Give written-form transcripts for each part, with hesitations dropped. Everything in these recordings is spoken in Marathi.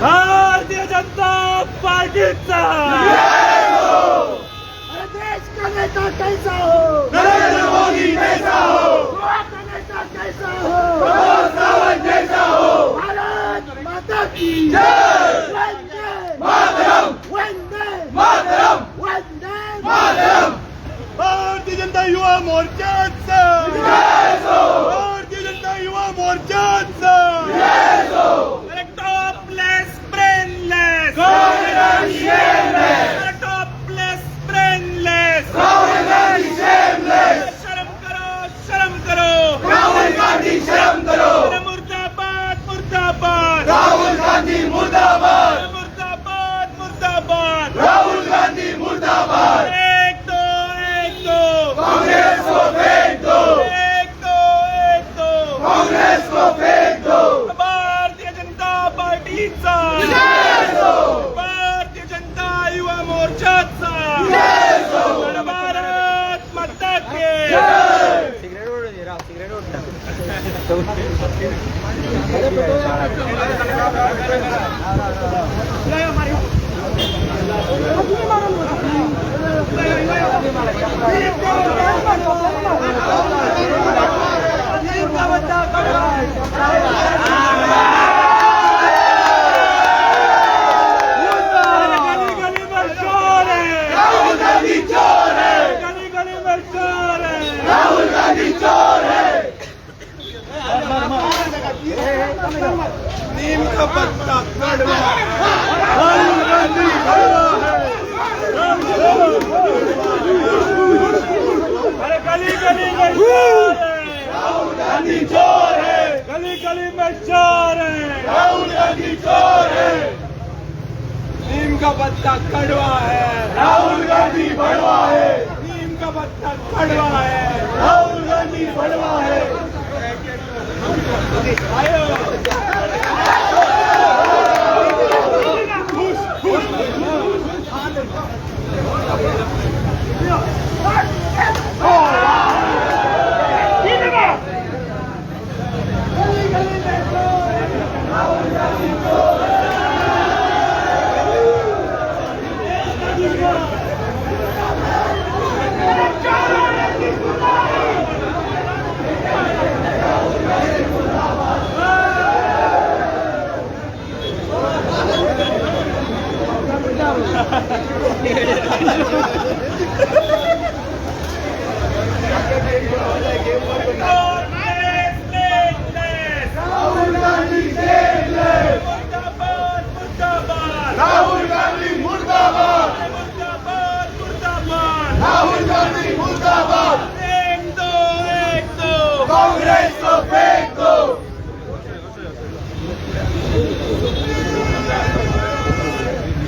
भारतीय जनता पार्टीचा देश का नेता कैसा हो, नरेंद्र मोदी कैसा हो, का नेता कैसा हो, सावंत जैसा हो, भारत माता की जय, वंदे मातरम, वंदे मातरम, वंदे मातरम। भारतीय जनता युवा मोर्चाचा भारतीय जनता युवा मोर्चाचा टॉपलेस ब्रेनलेस टॉपलेस ब्रेनलेस शर्म करो राहुल गांधी शर्म करो मुर्दाबाद मुर्दाबाद राहुल गांधी मुर्दाबाद मुर्दाबाद मुर्दाबाद राहुल गांधी मुर्दाबाद एक दो कांग्रेस को फेंक दो एक दो कांग्रेस को फेंक दो भारतीय जनता पार्टीचा भारतीय जनता युवा मोर्चाचा भारत माता के नीम का पत्ता कड़वा राहुल गांधी अरे गली गली में राहुल गांधी चोर है गली गली में चोर है राहुल गांधी चोर है नीम का पत्ता कड़वा है राहुल गांधी बड़वा है नीम का पत्ता कड़वा है राहुल गांधी बड़वा है कांग्रेस को फेंक दो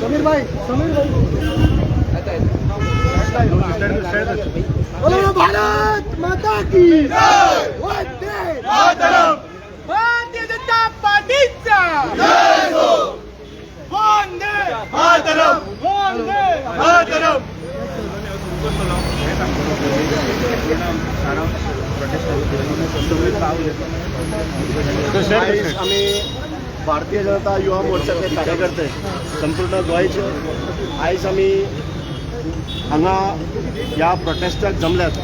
समीर भाई बोलो भारत माता की वंदे मातरम भारतीय जनता पार्टीचा वंदे मातरम वंदे मातरम आम्ही भारतीय जनता युवा मोर्चाचे कार्यकर्ते संपूर्ण गोंयचे आयज आम्ही हांगा ह्या प्रोटेस्टाक जमल्यात।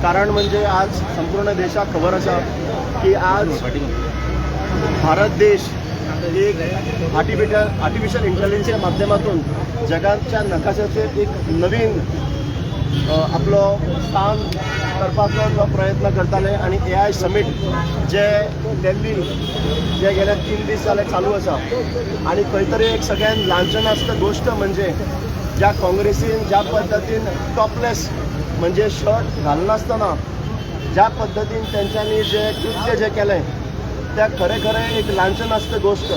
कारण म्हणजे आज संपूर्ण देशाक खबर आसा की आज भारत देश एक आर्टिफिशियल इंटेलिजन्सच्या माध्यमातून जगाच्या नकाशाचेर एक नवीन आपलो स्थान करपाचो जो प्रयत्न करताले आणि AI समीट जे दिल्ली जे गेले 3 दीस जाले चालू आसा आणि खंय तरी एक सगळ्यान ल्हानशनास्त गोष्ट म्हणजे ज्या काँग्रेसीन ज्या पद्दतीन टॉपलेस म्हणजे शर्ट घालनासतना ज्या पद्दतीन तेंच्यांनी जे कृत्य जे केलें त्या खरें खरें एक ल्हानशनास्त गोष्ट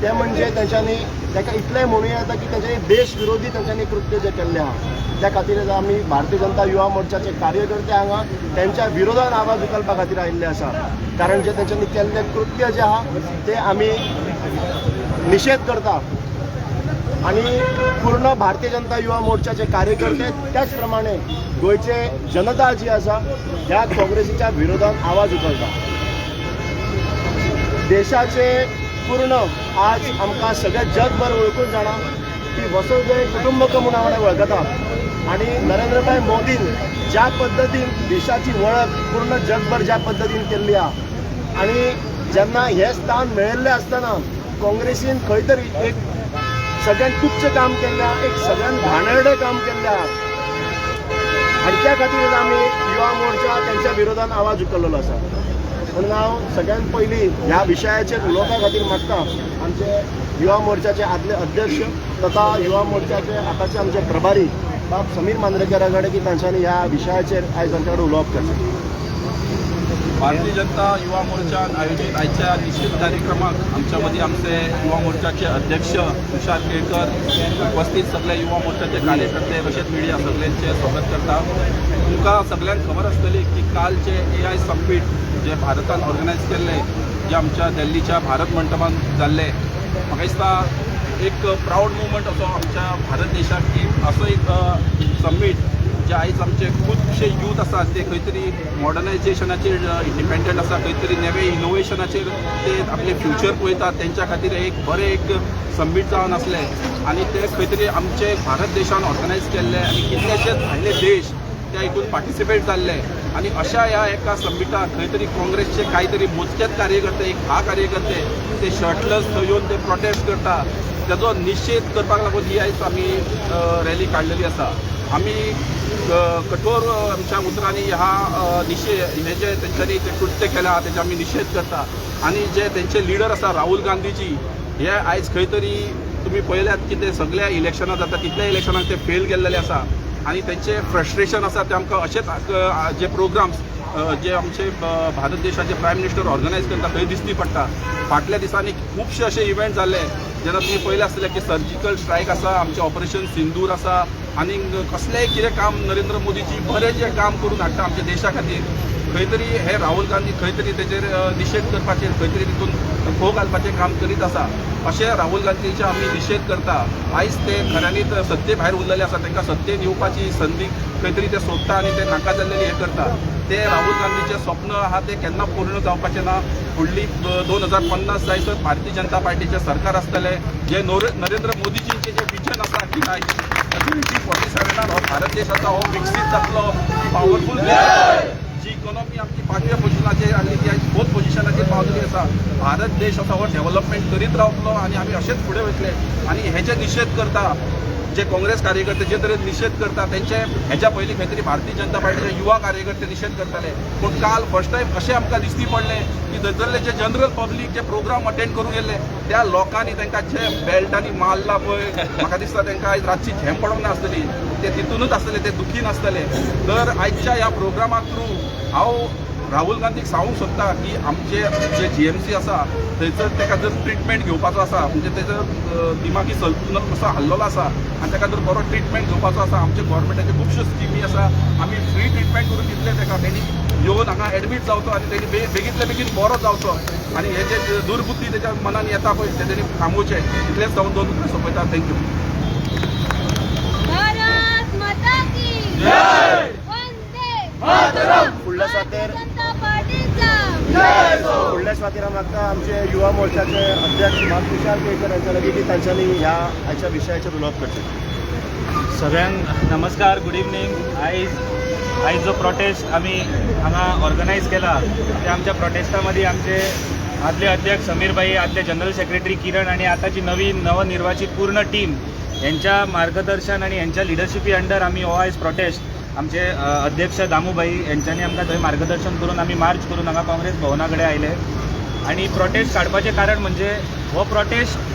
ते म्हणजे तेंच्यांनी ताका इतलें म्हणूं येता की तेंच्यांनी देश विरोधी तेंच्यांनी कृत्य जे केल्लें आहा त्या खातीर आमी भारतीय जनता युवा मोर्चाचे कार्यकर्ते हांगा त्यांच्या विरोधान आवाज उखलपा खातीर आयिल्ले आसा कारण जे तेंच्यांनी केल्लें कृत्य जे आहा ते आमी निषेध करता आणि पूर्ण भारतीय जनता युवा मोर्चाचे कार्यकर्ते त्याच प्रमाणे गोयचे जनता जी आसा ह्या काँग्रेसीच्या विरोधात आवाज उखलता देशाचे पूर्ण आज आमकां सगळे जगभर वळखून जाणा की वसुधैव कुटुंबकम म्हणून हांवें वळखता आणि नरेंद्रभाई मोदीन ज्या पद्दतीन देशाची वळख पूर्ण जगभर ज्या पद्दतीन केल्ली आहा आणि जेन्ना हे स्थान मेळिल्लें आसतना काँग्रेसीन खंय तरी एक सगळ्यात तुच्छ काम केल्लें आहा एक सगळ्यात घाणेरडें काम केल्लें आहा आणि त्या खातीर आमी युवा मोर्चा त्यांच्या विरोधात आवाज उखललेलो आसा म्हणून हांव सगळ्यात पयलीं ह्या विशयाचेर उलोवपा खातीर मागता आमचे युवा मोर्चाचे आदले अध्यक्ष तथा युवा मोर्चाचे आतांचे आमचे प्रभारी बाब समीर मांद्रेकारा कडेन की तांच्यांनी ह्या विशयाचेर आयज आमचे कडेन उलोवप करचें भारतीय जनता युवा मोर्चान आयोजित आजच्या निश्चित कार्यक्रमात आमच्यामध्ये आमचे युवा मोर्चाचे अध्यक्ष तुषार केळकर उपस्थित सगळे युवा मोर्चाचे कार्यकर्ते तसेच मिडिया सगळ्यांचे स्वागत करता तुमकां सगळ्यांक खबर आसतली की कालचे AI समिट जे भारतान ऑर्गनायज केल्ले जे आमच्या दिल्लीच्या भारत मंडपान जाल्ले म्हाका दिसता एक प्राऊड मुवमेंट असो आमच्या भारत देशाक की असो एक समिट जे आयज आमचे खुबशे यूथ आसात ते खंय तरी मॉडर्नायजेशनाचेर इंडिपेंडंट आसा खंय तरी नवे इनोवेशनाचेर ते आपले फ्युचर पळयतात तेंच्या खातीर एक बरें एक समिट जावन आसलें आनी ते खंय तरी आमचे भारत देशान ऑर्गनायज केल्ले आनी कितलेशेच भायले देश त्या हितून पार्टिसिपेट जाल्ले आणि अशा ह्या एका समिटाक खंय तरी काँग्रेसचे कांय तरी मोजकेच कार्यकर्ते एक 10 कार्यकर्ते ते शर्टलेस थंय येवन ते प्रोटेस्ट करता तेजो निशेध करपाक लागून ही आयज आमी रॅली काडलेली आसा आमी कठोर आमच्या उतरांनी ह्या हे जे तेंच्यांनी ते कृत्य केल्या तेजे आमी निशेध करता आणि जे तेंचे लिडर आसा राहुल गांधीजी हे आयज खंय तरी तुमी पळयल्यात की ते सगळ्या इलेक्शनां जाता तितल्या इलेक्शनाक ते फेल गेल्लेले आसा आणि त्यांचे फ्रस्ट्रेशन आसा ते आमकां अशेंच जे प्रोग्राम्स जे आमचे भारत देशाचे प्रायम मिनिस्टर ऑर्गनायज करता थंय दिसती पडटा फाटल्या दिसांनी खुबशे असे इव्हेंट जाल्ले जेन्ना तुमी पळयले आसतले की सर्जिकल स्ट्रायक आसा आमचे ऑपरेशन सिंदूर आसा आनी कसलेंय कितें काम नरेंद्र मोदीजी बरें जे काम करून हाडटा आमच्या देशा खातीर खंय तरी हे राहुल गांधी खंय तरी तेजेर निशेध करपाचेर खंय तरी तितून खो घालपाचें काम करीत आसा अशें राहुल गांधीचे आमी निशेध करता आयज ते खऱ्यांनीच सत्ते भायर उरलेले आसा तांकां सत्तेन येवपाची संदी खंय तरी ते सोदता आनी ते नाका जाल्लेली हे करता ते राहुल गांधीचे स्वप्न आहा ते केन्ना पूर्ण जावपाचें ना फुडली 2050 जायसर भारतीय जनता पार्टीचे सरकार आसतले जे नरेंद्र मोदीजींचे जे विजन आसा की काय 2047 हो भारत देश आसा हो विकसीत जातलो पॉवरफूल जी इकॉनॉमी आमची 5व्या पोझिशनाचेर आनी ती आयज 4th पोझिशनाचेर पावलेली आसा भारत देश आसा हो डेव्हलपमेंट करीत रावतलो आनी आमी अशेंच फुडें वयतले आनी हेचे निशेध करता जे काँग्रेस कार्यकर्ते जे तरेन निशेध करता तेंचे हेच्या पयलीं खंय तरी भारतीय जनता पार्टीचे युवा कार्यकर्ते निशेध करताले पूण काल फर्स्ट टायम अशें आमकां दिसती पडलें की थंयसरले जे जनरल पब्लीक जे प्रोग्राम अटेंड करून गेले त्या लोकांनी तांकां जे बेल्टांनी मारला पळय म्हाका दिसता तांकां आयज रातची झेम पडोंक नासतली ते तितूनच आसतले ते दुखी नासतले तर आयच्या ह्या प्रोग्रामा थ्रू हांव राहुल गांधीक सांगूंक सोदता की आमचे जे GMC आसा थंयसर ताका जर ट्रिटमेंट घेवपाचो आसा म्हणजे तेजो दिमागी संतुलन कसो हल्लोलो आसा आनी ताका जर बरो ट्रिटमेंट घेवपाचो आसा आमचे गोवोरमेंटाचे खुबश्यो स्किमी आसा आमी फ्री ट्रिटमेंट करून दितले ताका तेणी येवन हांगा एडमीट जावचो आनी तेणी बेगींतल्या बेगीन बरो जावचो आनी हे जे दुर्बुद्धी तेज्या मनान येता पळय ते तेणी थांबोवचें इतलेंच जावन 2 उतरां सोंपयता थँक्यू भारत माता की जय वंदे मातरम फुडल्या स्वातेर जय हो फुडल्या स्वातेर मागता आमचे युवा मोर्चाचे अध्यक्ष तुषार केळकर यांच्या लागीं की तांच्यांनी ह्या आयच्या विशयाचेर उलोवप करचें सगळ्यांक नमस्कार गुड इवनिंग आयज जो प्रोटेस्ट आमी हांगा ऑर्गनायज केला ते आमच्या प्रोटेस्टामध्ये आमचे आदले अध्यक्ष समीर भाई आदले जनरल सेक्रेटरी किरण आणि आताची नवनिर्वाचित पूर्ण टीम यांच्या मार्गदर्शन आणि यांच्या लिडरशिपी अंडर आम्ही हो आयज प्रोटेस्ट आमचे अध्यक्ष दामूबाई यांच्यानी आमकां थंय मार्गदर्शन करून आमी मार्च करून हांगा काँग्रेस भवना कडेन आयले आनी प्रोटेस्ट काडपाचें कारण म्हणजे हो प्रोटेस्ट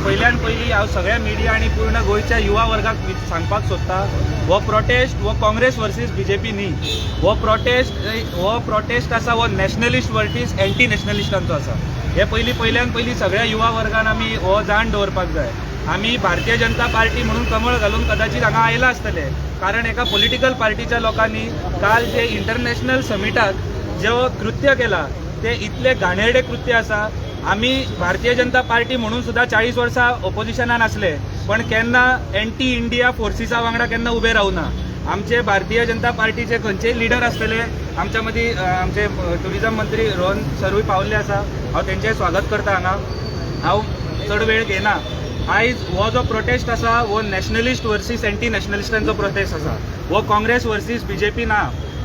पयल्यान पयलीं हांव सगळ्या मिडिया आनी पूर्ण गोंयच्या युवा वर्गाक सांगपाक सोदता हो प्रोटेस्ट हो काँग्रेस वर्सीस BJP न्ही हो प्रोटेस्ट आसा हो नॅशनलिस्ट वर्सीस एंटी नॅशनलिस्टांचो आसा हे पयल्यान पयलीं सगळ्या युवा वर्गान आमी हो जाण दवरपाक जाय आमी भारतीय जनता पार्टी म्हणून कमळ घालून कदाचित हांगा आयला आसतले कारण एका पॉलिटिकल पार्टीच्या लोकांनी काल जे इंटरनॅशनल समिटाक जो कृत्य केला ते इतले घाणेरडे कृत्य आसा आमी भारतीय जनता पार्टी म्हणून सुद्धा 40 वर्सां ऑपोजिशनान आसले पण केन्ना एंटी इंडिया फोर्सिसा वांगडा केन्ना उबे रावना आमचे भारतीय जनता पार्टीचे खंयचेय लिडर आसतले आमच्या मदीं आमचे टुरिझम मंत्री रोहन सरूय पावल्ले आसा हांव तेंचें स्वागत करता हांगा हांव चड वेळ घेना आयज हो जो प्रोटेस्ट आसा हो नॅशनलिस्ट वर्सीस एंटी नॅशनलिस्टांचो प्रोटेस्ट आसा हो काँग्रेस वर्सीस BJP ना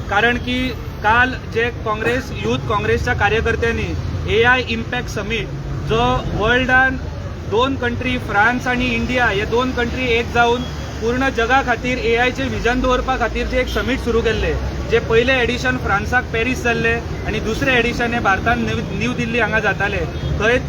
कारण की काल जे काँग्रेस यूथ काँग्रेसच्या कार्यकर्त्यांनी AI इम्पॅक्ट समीट जो वर्ल्डान 2 कंट्री फ्रांस आणि इंडिया हे 2 कंट्री एक जावन पूर्ण जगा खातीर AIचे विजन दवरपा खातीर जे एक समीट सुरू केल्ले जे पयले एडिशन फ्रांसाक पॅरीस जाल्ले आनी दुसरे एडिशन हे भारतान न्यू दिल्ली हांगा जाताले थंय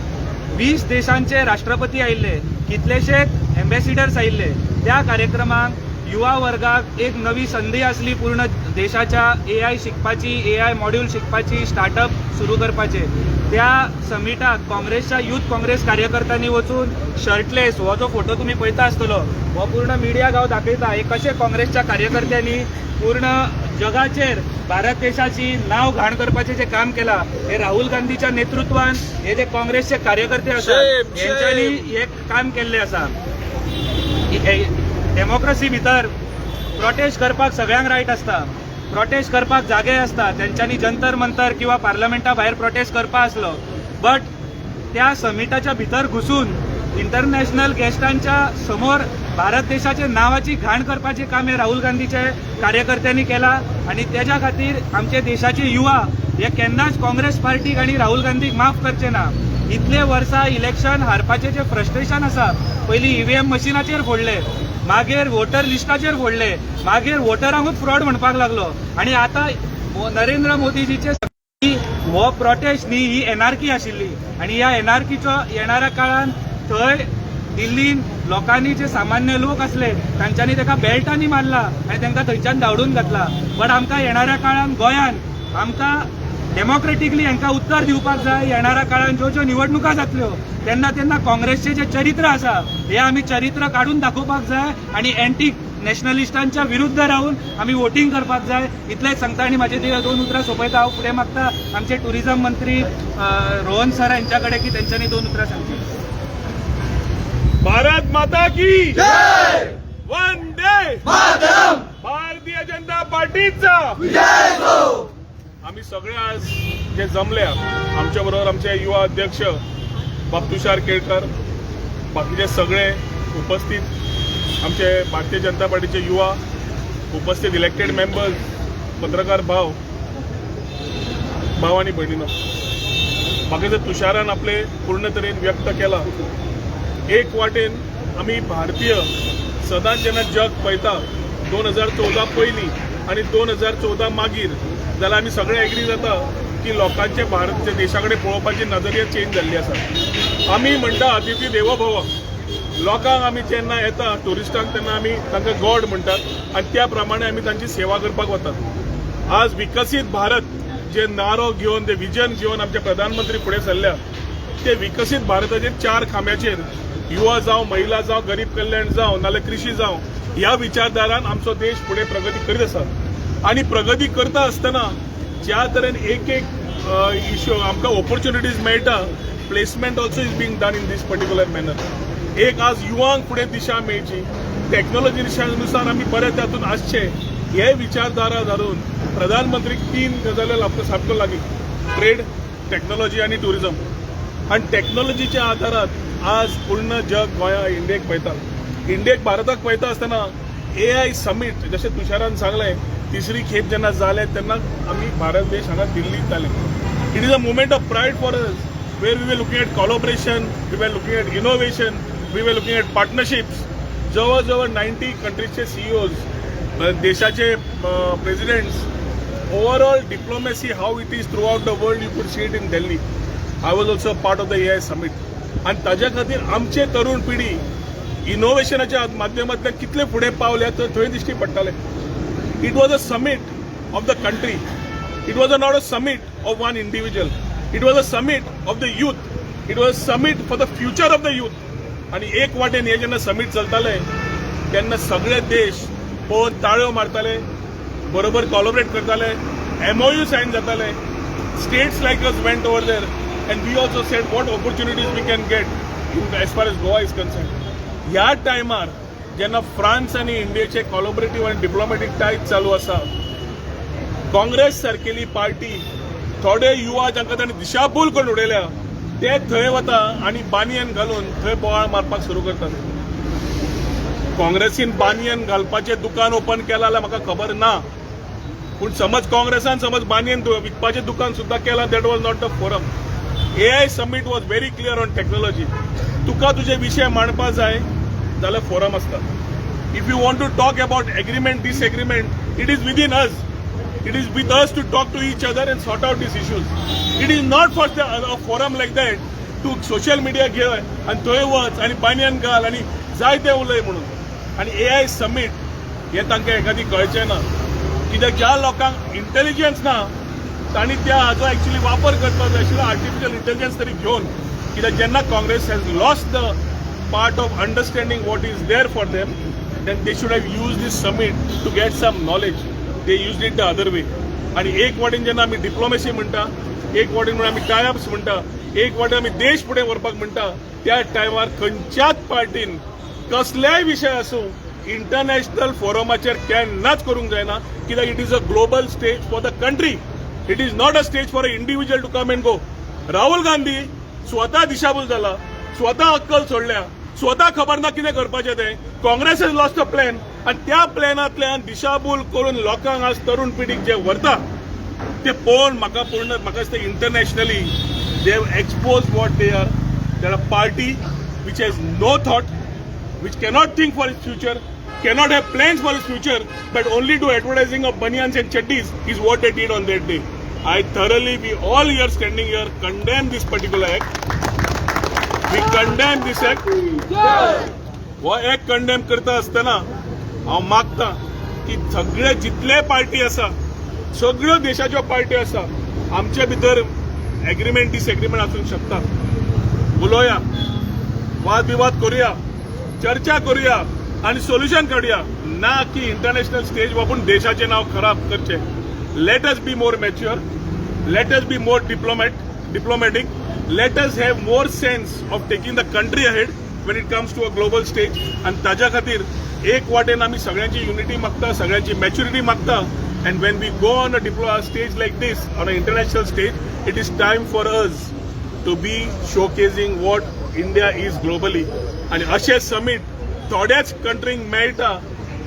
20 देशांचे राष्ट्रपती आयिल्ले कितलेशेच एम्बेसिडर्स आयिल्ले त्या कार्यक्रमाक युवा वर्गाक एक नवी संधी आसली पूर्ण देशाच्या AI शिकपाची AI मॉड्यूल शिकपाची स्टार्टअप सुरू करपाचे त्या समिटाक काँग्रेसच्या यूथ काँग्रेस कार्यकर्त्यांनी वचून शर्टलेस हो जो फोटो तुम्ही पळयता आसतलो हो पूर्ण मिडियाक हांव दाखयता हे कशे काँग्रेसच्या कार्यकर्त्यांनी पूर्ण जगाचेर भारत देशाची नाव घाण करपाचें जे काम केला हे राहुल गांधीच्या नेतृत्वान हे जे काँग्रेसचे कार्यकर्ते आसात हेंच्यांनी हे काम केल्ले आसा डेमोक्रेसी भितर प्रोटेस्ट करपाक सगळ्यांक रायट आसता प्रोटेस्ट करपाक जागे आसता तेंच्यांनी जंतर मंतर किंवा पार्लमेंटा भायर प्रोटेस्ट करपा आसलो बट त्या समिटाच्या भितर घुसून इंटरनॅशनल गेस्टांच्या समोर भारत देशाचे नावाची घाण करपाचे काम हे राहुल गांधीचे कार्यकर्त्यांनी केला आणि त्याच्या खातीर आमचे देशाचे युवा हे केन्नाच काँग्रेस पार्टीक आणि राहुल गांधीक माफ करचे ना इतले वर्सां इलेक्शन हारपाचे जे फ्रस्ट्रेशन आसा पयलीं EVM मशिनाचेर फोडले मागीर वोटर लिस्टाचेर फोडले मागीर वोटरांकूच फ्रॉड म्हणपाक लागलो आणि आता नरेंद्र मोदीजीचे हो प्रोटेस्ट न्ही ही एनआरकी आशिल्ली आणि ह्या एनआरकीचो येणाऱ्या काळान थंय दिल्लीन लोकांनी जे सामान्य लोक असले तांच्यांनी ताका बेल्टांनी मारला आणि तांकां थंयच्यान धांवडून घातला बट आमकां येणाऱ्या काळान गोंयान आमकां डेमोक्रेटिकली हांकां उत्तर दिवपाक जाय येणाऱ्या काळान ज्यो निवडणुका जातल्यो तेन्ना काँग्रेसचे जे चरित्र आसा हे आमी चरित्र काडून दाखोवपाक जाय आणि एंटी नॅशनलिस्टांच्या विरुद्ध राहून आमी वोटिंग करपाक जाय इतलेंच सांगता आणि माझे 2 उतरां सोंपयता हांव फुडें मागता आमचे टुरिझम मंत्री रोहन सर यांच्या कडेन की तेंच्यांनी 2 उतरां सांगची भारत माता की जय वंदे मातरम भारतीय जनता पार्टीचा विजय हो आम्ही सगळे आज जे जमले आमच्या बरोबर आमचे युवा अध्यक्ष तुषार केळकर बाकीचे सगळे उपस्थित आमचे भारतीय जनता पार्टीचे युवा उपस्थित इलेक्टेड मेंबर्स पत्रकार भाव आणि भयणीनो बाकीचे तुषारान आपले पूर्ण तरेन व्यक्त केला एक वाटेन आम्ही भारतीय सदांच जेन्ना जग पळयता 2014 पयलीं आणि 2014 मागीर जाल्यार आमी सगळे एग्री जाता की लोकांचे भारत देशा कडेन पळोवपाची नजरिया चेंज जाल्ली आसा आमी म्हणटा अतिथी देवो भव लोकांक आमी जेन्ना येता टुरिस्टांक तेन्ना आमी तांकां गॉड म्हणटात आनी त्या प्रमाणे आमी तांची सेवा करपाक वतात आज विकसीत भारत जे नारो घेवन ते विजन घेवन आमचे प्रधानमंत्री फुडें सरल्या ते विकसीत भारताचेर 4 खांब्याचेर युवा जावं महिला जावं गरीब कल्याण जावं नाल्यार कृषी जावं ह्या विचारधारान आमचो देश फुडें प्रगती करीत आसा आणि प्रगती करता आसतना ज्या तरेन एक इश्यू आमकां ऑपॉर्च्युनिटीज मेळटा placement also is being done in these particular manner एक आज युवांक फुडें दिशा मेळची टॅक्नॉलॉजी नुसार आमी बरे तातूंत आसचे हे विचारधारा धरून प्रधानमंत्रीक 3 गजाली आपलो सामको लागीं ट्रेड टॅक्नॉलॉजी आनी टुरिझम आनी टॅक्नॉलॉजीच्या आदारात आज पूर्ण जग गोंया इंडियेक पळयता इंडियेक भारताक पळयता आसतना AI समीट जशें तुषारान सांगलें तिसरी खेप जेन्ना जाले तेन्ना आमी भारत देश हांगा दिल्लीत जाले it is a moment of pride for us where we were looking at collaboration we were looking at innovation we were looking at partnerships जवळ 90 कंट्रीजचे CEOs देशाचे presidents overall diplomacy how it is throughout the world, you could see it in Delhi. I was also part of the AI summit. आणि ताज्या खातीर आमचे तरुण पिढी इनोव्हेशनाच्या माध्यमांतल्यान कितले फुडें पावले थंय दिश्टी पडटले. It was a summit of the country. It was not a summit of one individual. It was a summit of the youth. It was a summit for the future of the youth. आणि एक वाटेन हे जेन्ना समीट चलताले तेन्ना सगळे देश पळोवन ताळयो मारताले, बरोबर कोलॅबोरेट करताले, MOU सायन जाताले. States like us went over there and we also said what opportunities we can get as far as Goa is concern. ह्या टायमार जेन्ना फ्रांस आनी इंडियेचे कोलॅबोरेटीव आनी डिप्लोमॅटीक टायज चालू आसा, काँग्रेस सारकेली पार्टी थोडे युवा जांकां तांणी दिशाभूल करून उडयल्या ते थंय वता आनी बानियन घालून थंय बोवाळ मारपाक सुरू करतात. काँग्रेसीन बानियन घालपाचें दुकान ओपन केलां जाल्यार म्हाका खबर ना, पूण समज काँग्रेसान बानियन विकपाचें दुकान सुद्दां केलां, that was not the forum. AI summit was very clear on technology. तुका तुजे विशय मांडपा जाय जाल्यार फोरम आसता. If you want to talk about agreement disagreement, it is within us. It is with us to talk to each other and sort out these issues. It is not for a forum like that to social media घे आणि थंय वच आणि बानियन घाल आणि जाय ते उलय म्हणून. आणि AI समीट हे तांकां एखादी कळचें ना, कित्याक ज्या लोकांक इंटेलिजन्स ना तांणी त्या हाचो एक्चुअली वापर करपाक जाय आशिल्लो, आर्टिफिशियल इंटेलिजन्स तरी घेवन. कित्याक जेन्ना Congress has lost the part of understanding what is there for them, then they should have use these summit to get some knowledge. They use it the other way. आणि एक वाटेन जेन्ना आमी डिप्लोमॅसी म्हणटा, एक वाटेन म्हणून आमी टायअप्स म्हणटा, एक वाटेन आमी देश फुडें व्हरपाक म्हणटा, त्या टायमार खंयच्याच पार्टीन कसलेय विशय आसूं इंटरनॅशनल फोरमाचेर केन्नाच करूंक जायना. कित्याक it is a global stage for the country. It is not a stage for a individual to come and go. Rahul Gandhi स्वता दिशाभूल जाला, स्वता अक्कल सोडल्या, स्वता खबर ना कितें करपाचें तें. Congress has lost a plan आणि त्या प्लॅनांतल्यान दिशाभूल करून लोकांक आज तरुण पिढीक जे व्हरता ते पळोवन म्हाका दिसता internationally they have expose what they are. There are party which has no thought, which cannot think for its future, cannot have plans for its future, but only do advertising of banyans and chaddis is what they did on that day. I thoroughly, we all here standing here, condemn this particular act. We condemn this act. वो एक कंडेम करता असताना हांव मागता की सगळे जितले पार्टी आसा, सगळ्यो देशाच्यो पार्टी आसा, आमचे भितर एग्रीमेंट डिसएग्रीमेंट आसूंक शकता. उलोवया, वाद विवाद करुया, चर्चा करुया आणि सोल्युशन काढूया, ना की इंटरनॅशनल स्टेज वापरून देशाचे नाव खराब करचे. Let us be more mature, let us be more diplomatic, let us have more sense of taking the country ahead when it comes to a global stage. आणि ताज्या खातीर एक वाटेन आमी सगळ्यांची युनिटी मागता, सगळ्यांची मॅच्युरिटी मागता. and when we go on a stage like this, on an international stage, it is time for us to be showcasing what India is globally. आणि अशें समीट थोड्याच कंट्रीक मेळटा,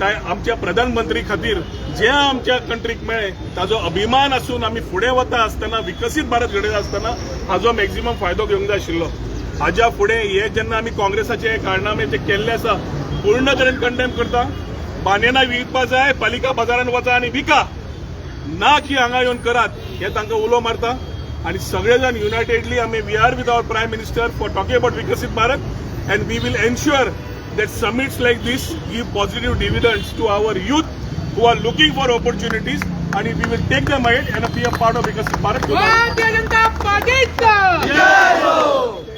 आमच्या प्रधानमंत्री खातीर जे आमच्या कंट्रीक मेळ्ळे ताजो अभिमान आसून आमी फुडें वता आसतना, विकसीत भारत घडयता आसतना हाजो मॅक्झिमम फायदो घेवंक जाय आशिल्लो. हाज्या फुडें हे जेन्ना आमी काँग्रेसाचे कारनामे जे केल्ले आसा पूर्ण तरेन कंडेम करता. बानियनां विकपा जाय, पालिका बाजारांत वचा आनी विका, ना की हांगा येवन करात, हे तांकां उलो मारता. आनी सगळे जाण युनायटेडली आमी we are with our prime minister for talking about विकसीत Bharat. And we will ensure that summits like this give positive dividends to our youth who are looking for opportunities, and we will take them ahead and be a part of Viksit Bharat. Bharatiya Janata पार्टीचा जय हो.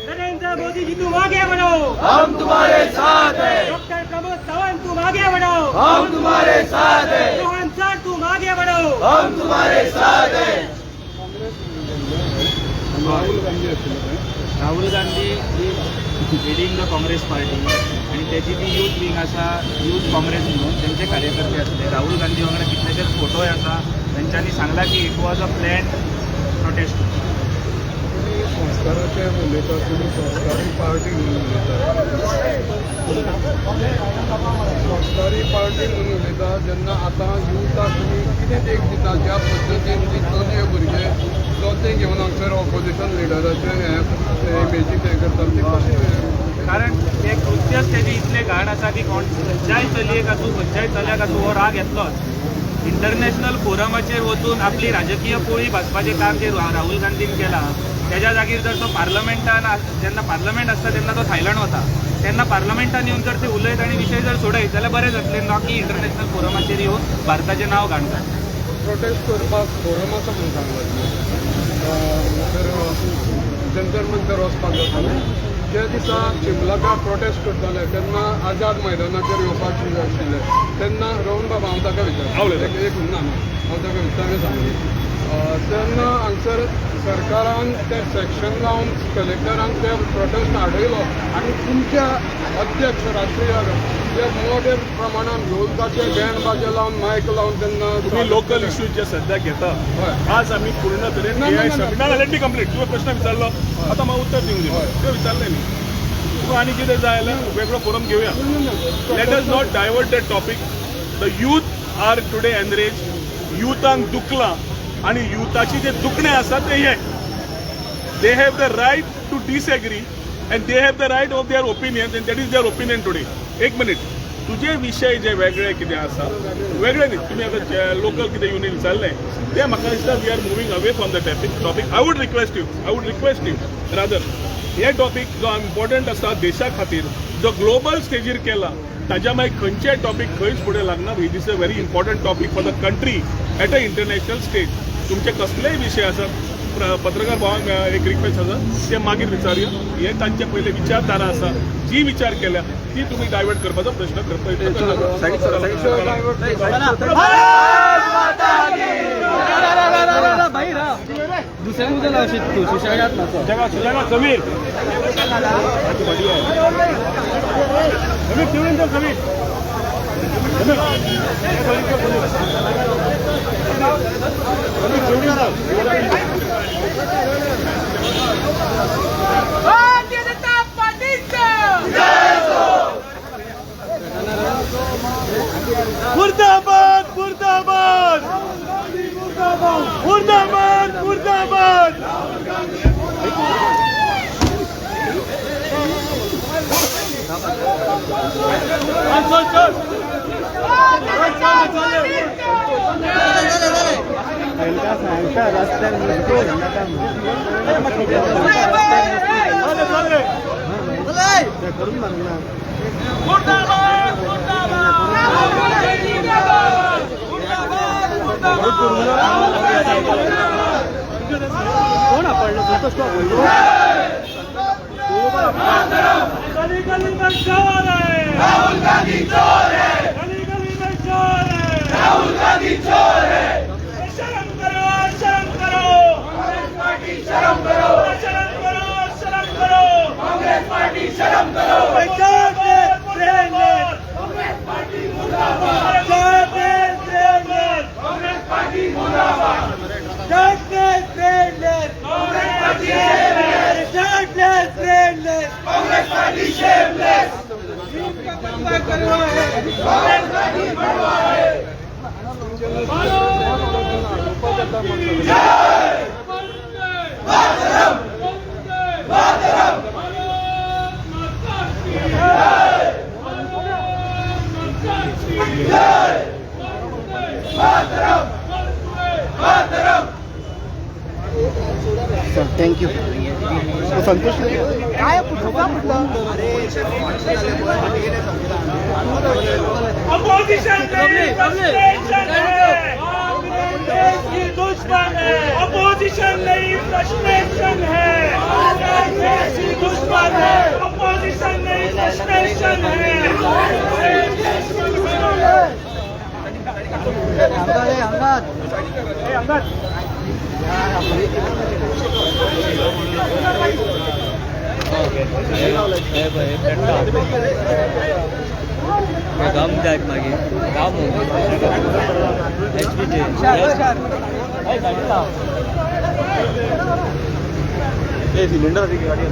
नरेंद्र मोदी जी तुम आगे बढ़ो, हम तुम्हारे साथ हैं. डॉक्टर प्रमोद सावंत तुम आगे बढ़ो, हम तुम्हारे साथ हैं. रोहन सर तुम आगे बढ़ो, हम तुम्हारे साथ हैं. Rahul Gandhi leading the Congress party आणि त्याची जी यूथ विंग आसा, यूथ काँग्रेस म्हणून त्यांचे कार्यकर्ते असले. राहुल गांधी वांगडा कितलेशेच फोटोय आसा. त्यांच्यानी सांगला की it was a plan protest. संस्काराचे उलयता, तुमी संस्कारी पार्टी म्हणून उलयता, संस्कारी पार्टी म्हणून उलयता. जेन्ना आतां युथाक तुमी कितें देख दिता, ज्या पद्दतीन ती चोदे भुरगे चोते घेवन हांगसर ऑपोजिशन लिडराचे इमेजीक हें करता, ती कशी कारण ते कृत्यच तेजी इतले घाण आसा की खंयच्याय चलयेक आसूं खंयच्याय चल्याक आसूं हो राग येतलोच. इंटरनॅशनल फोरमाचेर वचून आपली राजकीय पोळी भाजपाचें काम जे राहुल गांधीन केलां त्याच्या जागीर जर तो पार्लमेंटान जेन्ना पार्लमेंट आसता तेन्ना तो थायलंड वता तेन्ना पार्लमेंटान येवन जर ते उलयत आनी विशय जर सोडयत जाल्यार बरें जातलें ना की इंटरनॅशनल फोरमाचेर येवन भारताचें नांव घाणतात. प्रोटेस्ट करपाक फोरमाचो म्हणून सांगला तर जंतर मंतर वचपाक जातालें. त्या दिसा चिमलाका प्रोटेस्ट करताले तेन्ना आझाद मैदानाचेर येवपाक आशिल्ले तेन्ना रवून बाबा हांव ताका विचारलें एक ना हांव ताका विचारलें सांगलें तेन्ना हांगसर सरकारान ते सेक्शन लावन कलेक्टरान ते प्रोटेस्ट आडयलो आनी तुमच्या अध्यक्ष राष्ट्रीय जे मोठे प्रमाणात ढोलकाचे बँड बाजे लावन मायक लावन तेन्ना तुम्ही लोकल इश्यूज जे सध्या घेता आज आम्ही पूर्ण तरेन लेट मी कंप्लीट तुका प्रश्न विचारलो आता म्हाका उत्तर दिवंक दिलो ते विचारलें न्ही तुका आनी कितें जाय जाल्यार वेगळो फोरम घेवया. Let us not divert that topic. The youth are today enraged. युथांक दुखलां आणि युथाची जे दुखणे आसा ते हे they have the right to disagree and they have the right of their opinions and that is their opinion today. एक मिनिट तुझे विषय जे वेगळे कितें आसा वेगळे न्ही तुमी आतां लोकल कितें युनियन विचारलें ते म्हाका दिसता we are moving away from the topic. I would request you rather हे टॉपिक जो इम्पॉर्टंट आसा देशा खातीर जो ग्लोबल स्टेजीर केला ताज्या मागीर खंयचेय टॉपिक खंयच फुडें लागना. It is a very important topic for the country at a international stage. तुमचे कसलेय विशय आसात पत्रकार भावांक एक रिक्वेस्ट आसा ते मागीर विचारया. हे तांचे पयले विचारधारा आसा जी विचार केल्या ती तुम्ही डायवर्ट करपाचो प्रश्न दुसऱ्या मुद्द्याला अशी सुशांत समीर मुर्दाबाद मुर्दाबाद मुर्दाबाद मुर्दाबाद. कोण आपण गली गली में शोर है राहुल गांधी चोर है. गली गली में शोर है राहुल गांधी चोर है. शर्म करो शर्म करो कांग्रेस पार्टी शर्म करो शर्म करो शर्म करो कांग्रेस पार्टी शर्म करो. कांग्रेस पार्टी मुर्दाबाद कांग्रेस पार्टी मुर्दाबाद. Congress party shameless. Congress party बड़वा है. मातरम मातरम मातरम मातरम. Sir thank you. संतोष काय अपोजिशन दुश्मन है. अपोजिशन नहीं फ्रस्ट्रेशन है. दुश्मन है. अपोजिशन नहीं फ्रस्ट्रेशन है. गाम जाय मागे गाम सिलेंडर गाडी